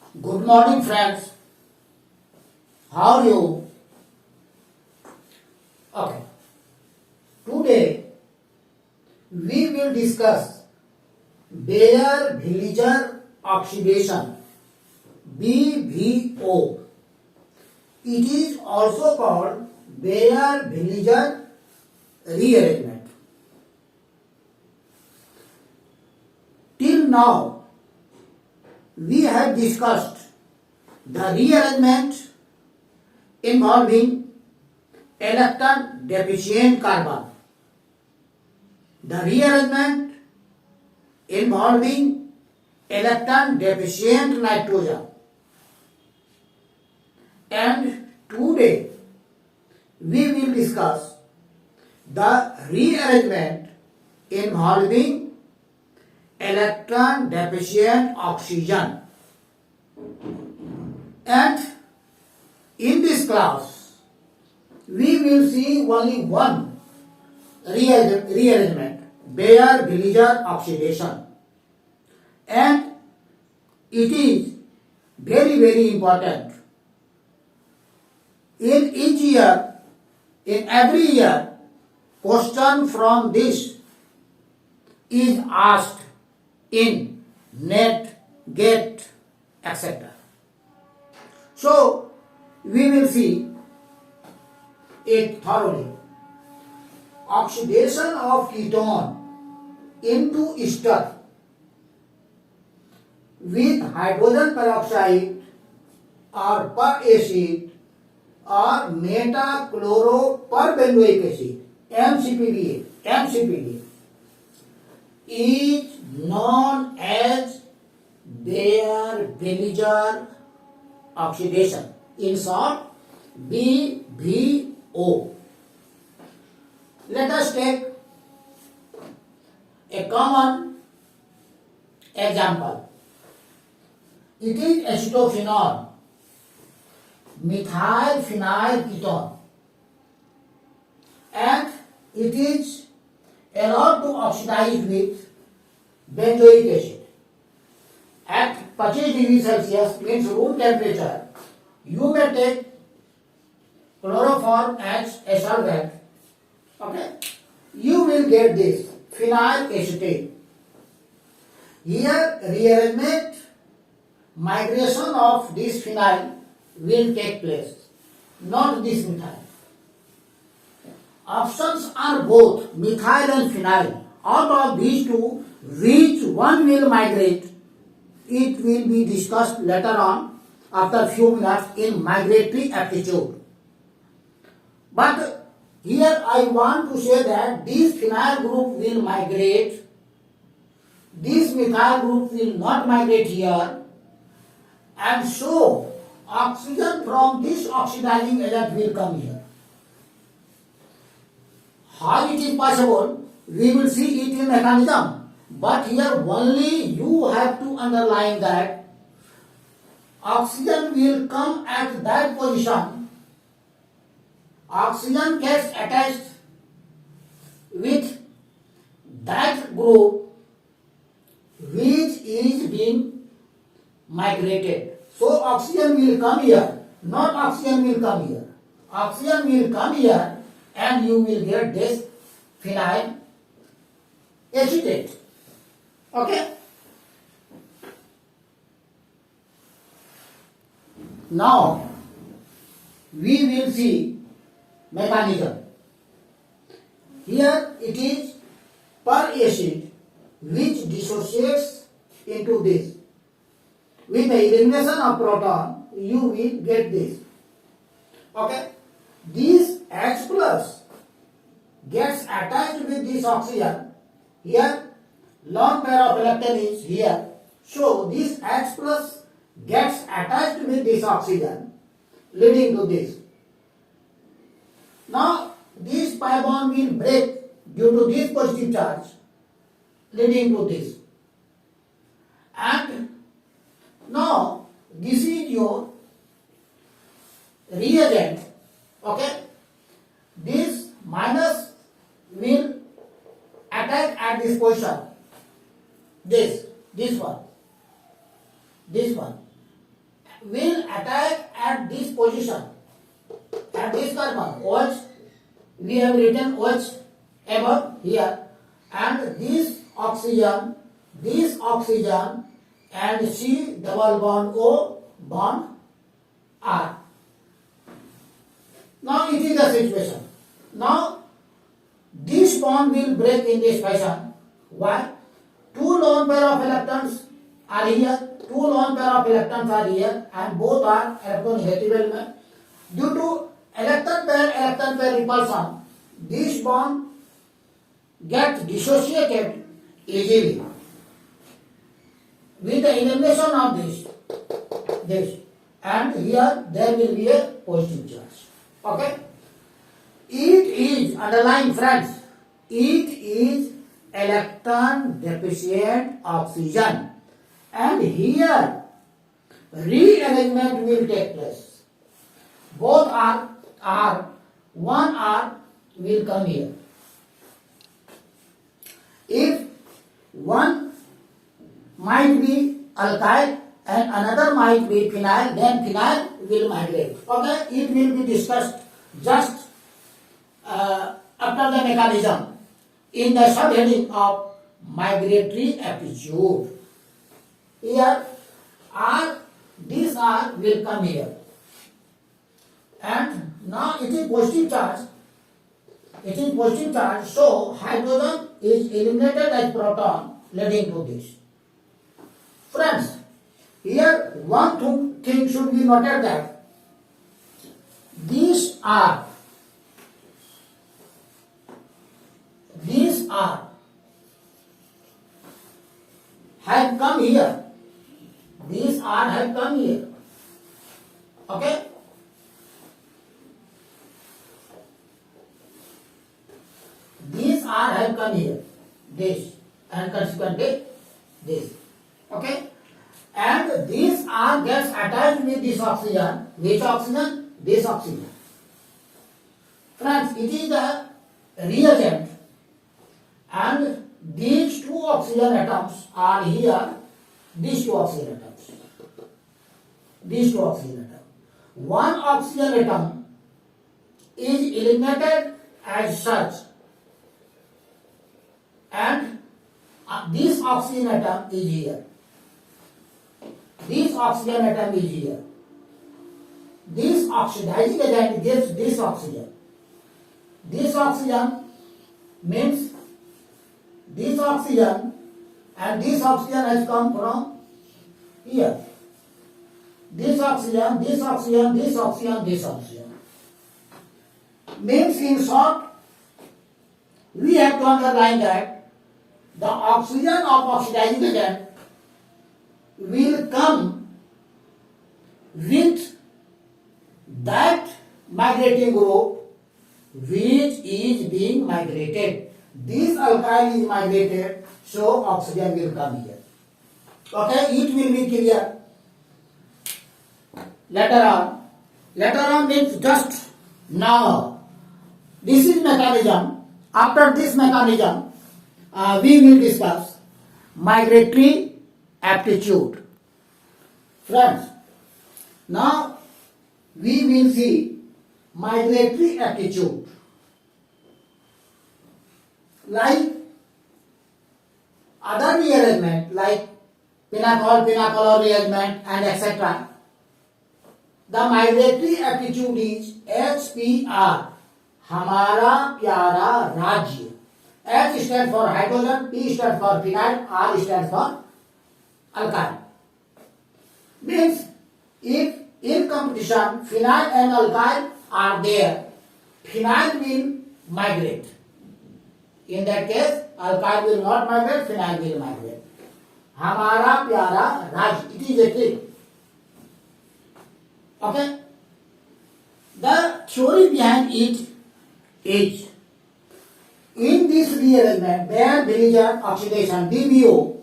Good morning, friends. How are you? Okay. Today we will discuss Bayer-Villiger oxidation (BVO). It is also called Bayer-Villiger rearrangement. Till now, we have discussed the rearrangement involving electron deficient carbon, the rearrangement involving electron deficient nitrogen, and today we will discuss the rearrangement involving electron deficient oxygen. And in this class, we will see only one rearrangement, Bayer-Villiger oxidation. And it is very important. In each year, in every year, question from this is asked in NET, GATE, etc. So, we will see it thoroughly. Oxidation of ketone into ester with hydrogen peroxide or peracid or metachloroperbenzoic acid, MCPD, is known as Bayer-Villiger oxidation. In short, BVO. Let us take a common example. It is acetophenol, methyl phenyl ketone, and it is allowed to oxidize with benzoic acid. At 25 degrees Celsius, means room temperature, you may take chloroform as a solvent. Okay? You will get this phenyl acetate. Here, rearrangement, migration of this phenyl will take place, not this methyl. Options are both methyl and phenyl. Out of these two, which one will migrate? It will be discussed later on after few minutes in migratory aptitude. But here I want to say that this phenyl group will migrate, this methyl group will not migrate here, and so oxygen from this oxidizing agent will come here. How it is possible, we will see it in mechanism. But here only you have to underline that oxygen will come at that position. Oxygen gets attached with that group which is being migrated. So oxygen will come here, not oxygen will come here. Oxygen will come here and you will get this phenyl acetate. Okay? Now, we will see mechanism. Here it is peracid which dissociates into this. With the elimination of proton, you will get this. Okay? This H plus gets attached with this oxygen. Here, lone pair of electron is here. So, this H plus gets attached with this oxygen, leading to this. Now, this pi bond will break due to this positive charge, leading to this. And now, this is your reagent. Okay? This minus will attack at this position. This one. will attack at this position, at this carbon. OH, we have written OH above here, and this oxygen, and C double bond O bond R. Now it is the situation. Now this bond will break in this fashion. Why? Two lone pair of electrons are here. And both are electronegative element. Due to electron pair repulsion, this bond gets dissociated easily. With the elimination of this, and here there will be a positive charge. Okay? It is, underline friends, it is electron deficient oxygen, and here rearrangement will take place. Both one R will come here. If one might be alkyl and another might be phenyl, then phenyl will migrate. Okay, it will be discussed just after the mechanism in the subheading of migratory aptitude. Here this R will come here, and now it is positive charge. So hydrogen is eliminated as proton, leading to this. Friends, here one thing should be noted, that these R have come here. These R have come here. Okay? These R have come here. This, and consequently this. Okay? And this R gets attached with this oxygen. Which oxygen? This oxygen. Friends, it is the reagent, and these two oxygen atoms are here. These two oxygen atoms. One oxygen atom is eliminated as such, and this oxygen atom is here. This oxidizing agent gives this oxygen. This oxygen means this oxygen, and this oxygen has come from here. This oxygen. Means, in short, we have to underline that the oxygen of oxidizing agent will come with that migrating group which is being migrated. This alkyl is migrated, so oxygen will come here. Okay, it will be clear later on. Later on means just now. This is mechanism. After this mechanism, we will discuss migratory aptitude. Friends, now we will see migratory aptitude. Like other rearrangement, like pinacol rearrangement, and etc. The migratory aptitude is HPR, हमारा प्यारा राज्य. H stands for hydrogen, P stands for phenyl, R stands for alkyl. Means, if in competition phenyl and alkyl are there, phenyl will migrate. In that case, alkyl will not migrate, phenyl will migrate. हमारा प्यारा राज्य. It is a trick. Okay? The theory behind it is, in this rearrangement, Baeyer-Villiger oxidation, DBO,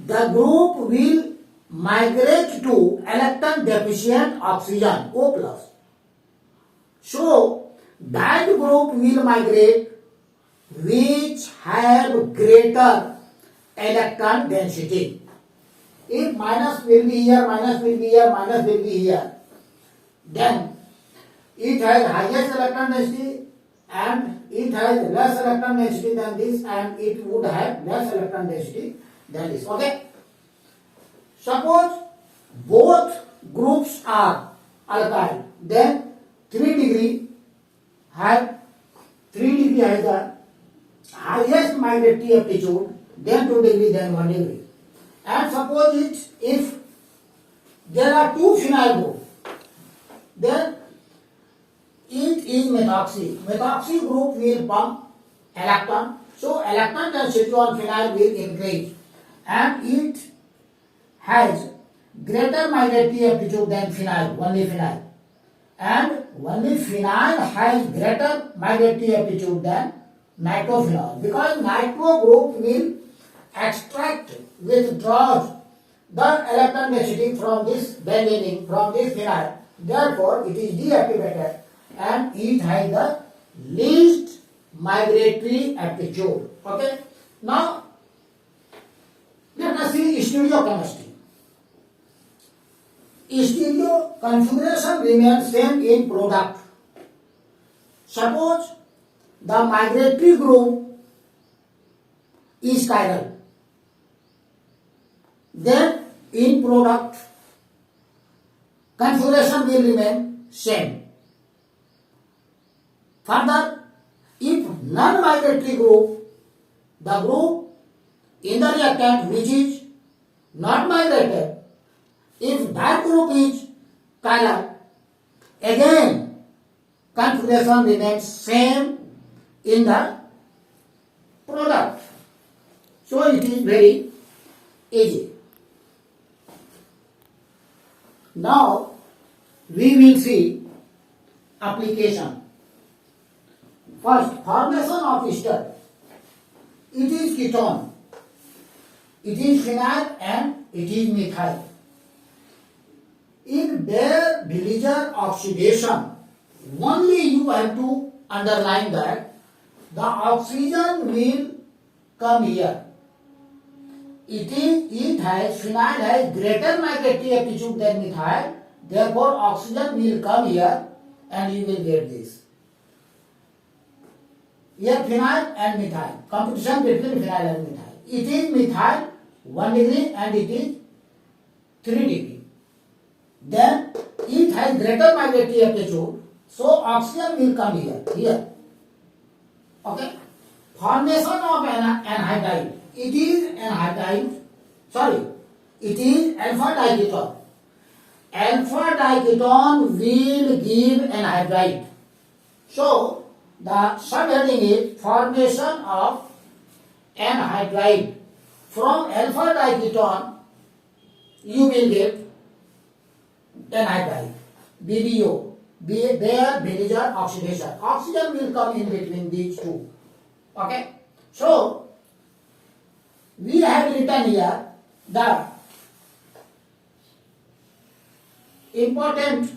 the group will migrate to electron deficient oxygen, O+. So, that group will migrate which have greater electron density. If minus will be here, minus will be here, minus will be here, then it has highest electron density and it has less electron density than this, and it would have less electron density than this. Okay. Suppose both groups are alkyl, then 3 degree has the highest migratory aptitude, then 2 degree, then 1 degree. And suppose if there are two phenyl groups, then it is methoxy. Methoxy group will pump electron, so electron density on phenyl will increase, and it has greater migratory aptitude than phenyl, only phenyl. And only phenyl has greater migratory aptitude than nitrophenol, because nitro group will withdraws the electron density from this benzene, from this phenyl. Therefore, it is deactivated and it has the least migratory aptitude. Okay. Now, let us see stereochemistry. Stereo configuration remains same in product. Suppose the migratory group is chiral, then in product configuration will remain same. Further, if non-migratory group, the group in the reactant which is not migrated, if that group is chiral, again configuration remains same in the product. So it is very easy. Now we will see application. First, formation of ester. It is ketone, it is phenyl, and it is methyl. In Baeyer-Villiger oxidation, only you have to underline that the oxygen will come here. It has, phenyl has greater migratory aptitude than methyl, therefore oxygen will come here and you will get this. Here phenyl and methyl, competition between phenyl and methyl. It is methyl 1 degree and it is 3 degree. Then it has greater migratory aptitude, so oxygen will come here. Okay. Formation of anhydride. It is alpha diketone. Alpha diketone will give anhydride. So the subheading is formation of anhydride. From alpha diketone you will get anhydride, BBO, Baeyer-Villiger oxidation. Oxygen will come in between these two. Okay. So we have written here the important,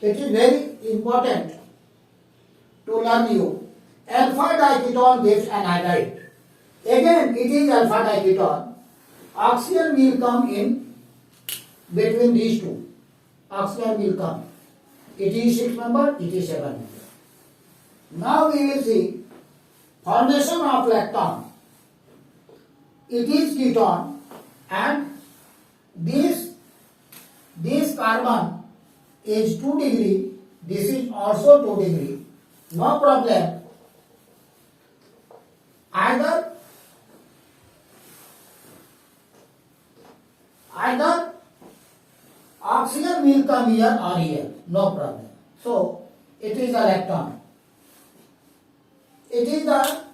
it is very important to learn you. Alpha diketone gives anhydride. Again, it is alpha diketone. Oxygen will come in between these two. Oxygen will come. It is 6 member, it is 7 member. Now we will see formation of lactone. It is ketone, and this carbon is 2 degree, this is also 2 degree. No problem. Either oxygen will come here or here, no problem. So it is a lactone. It is the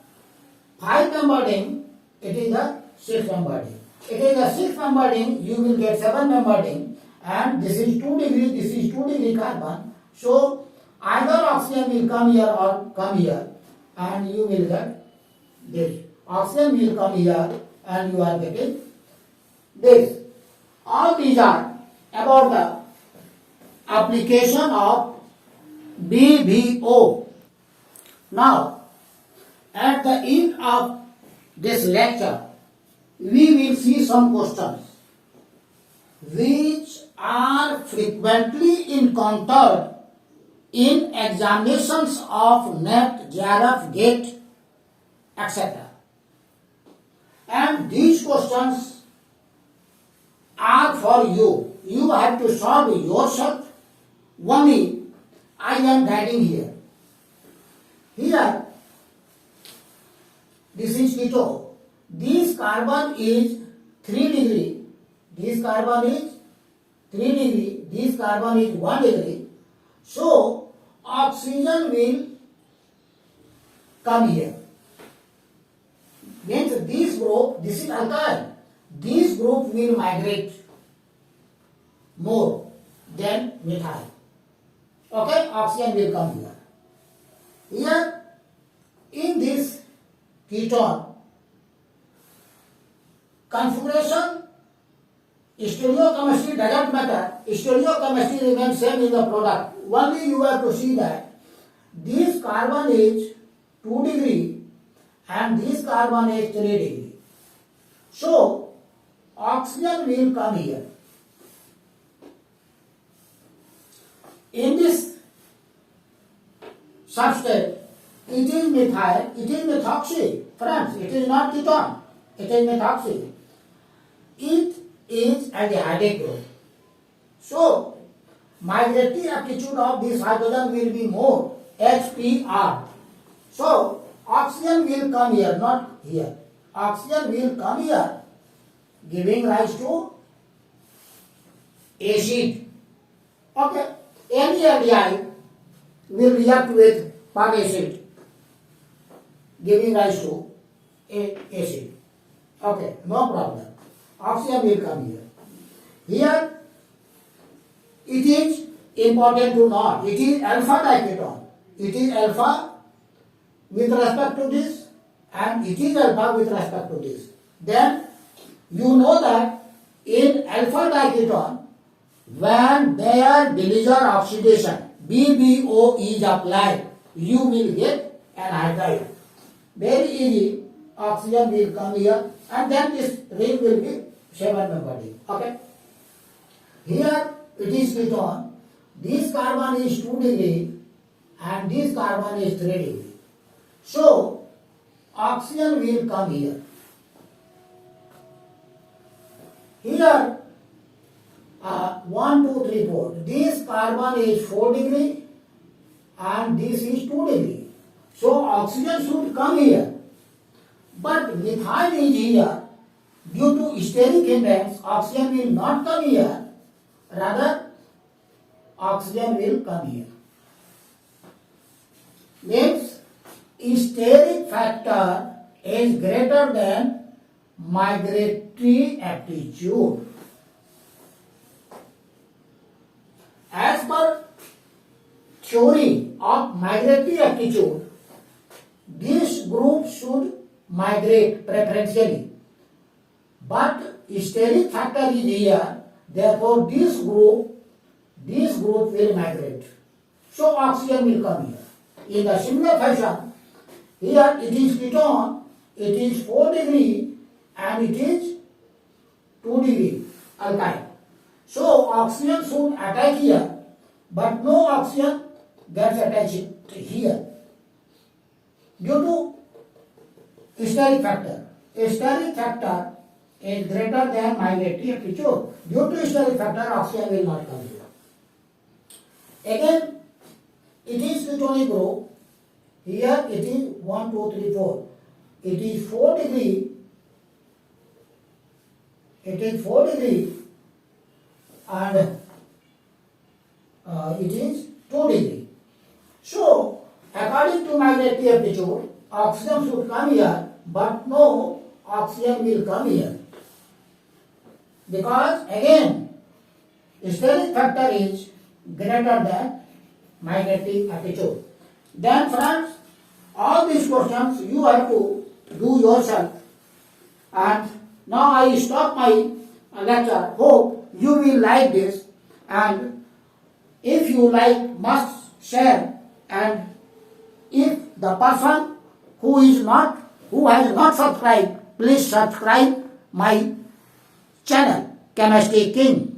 5 membered ring, it is the 6 membered ring. It is the 6 membered ring, you will get 7 membered ring, and this is 2 degree, this is 2 degree carbon. So either oxygen will come here or come here, and you will get this. Oxygen will come here and you are getting this. All these are about the application of BBO. Now, at the end of this lecture, we will see some questions which are frequently encountered in examinations of NET, JRF, GATE, etc. And these questions are for you. You have to solve yourself. Only I am guiding here. Here, this is keto. This carbon is 3 degree. This carbon is 3 degree. This carbon is 1 degree. So, oxygen will come here. Means this group, this is alkyl. This group will migrate more than methyl. Okay, oxygen will come here. Here, in this ketone, configuration, stereochemistry doesn't matter. Stereochemistry remains same in the product. Only you have to see that this carbon is 2 degree and this carbon is 3 degree. So, oxygen will come here. In this substrate, it is methyl, it is methoxy. Friends, it is not ketone, it is methoxy. It is aldehydic group. So, migratory aptitude of this hydrogen will be more, HPR. So, oxygen will come here, not here. Oxygen will come here, giving rise to acid. Okay, any aldehyde will react with one acid, giving rise to acid. Okay, no problem. Oxygen will come here. Here, it is important to note, it is alpha diketone. It is alpha with respect to this and it is alpha with respect to this. Then, you know that in alpha diketone, when their Dillinger oxidation, BBO is applied, you will get an hydride. Very easy, oxygen will come here and then this ring will be 7-membered ring. Okay? Here it is ketone. This carbon is 2 degree and this carbon is 3 degree. So, oxygen will come here. Here, 1, 2, 3, 4. This carbon is 4 degree and this is 2 degree. So, oxygen should come here. But methyl is here. Due to steric hindrance, oxygen will not come here. Rather, oxygen will come here. Means, steric factor is greater than migratory aptitude. As per theory of migratory aptitude, this group should migrate preferentially. But steric factor is here, therefore this group will migrate. So oxygen will come here. In the similar fashion, here it is ketone, it is 4 degree and it is 2 degree alkyl. So oxygen should attack here, but no oxygen gets attached here due to steric factor. Steric factor is greater than migratory aptitude. Due to steric factor, oxygen will not come here. Again, it is ketonic group. Here it is 1, 2, 3, 4. It is 4 degree. It is 4 degree and it is 2 degree. So, according to migratory aptitude, oxygen should come here, but no oxygen will come here. Because again, steric factor is greater than migratory aptitude. Then friends, all these questions you have to do yourself. And now I stop my lecture. Hope you will like this, and if you like, must share. And if the person who has not subscribed, please subscribe my channel Chemistry King.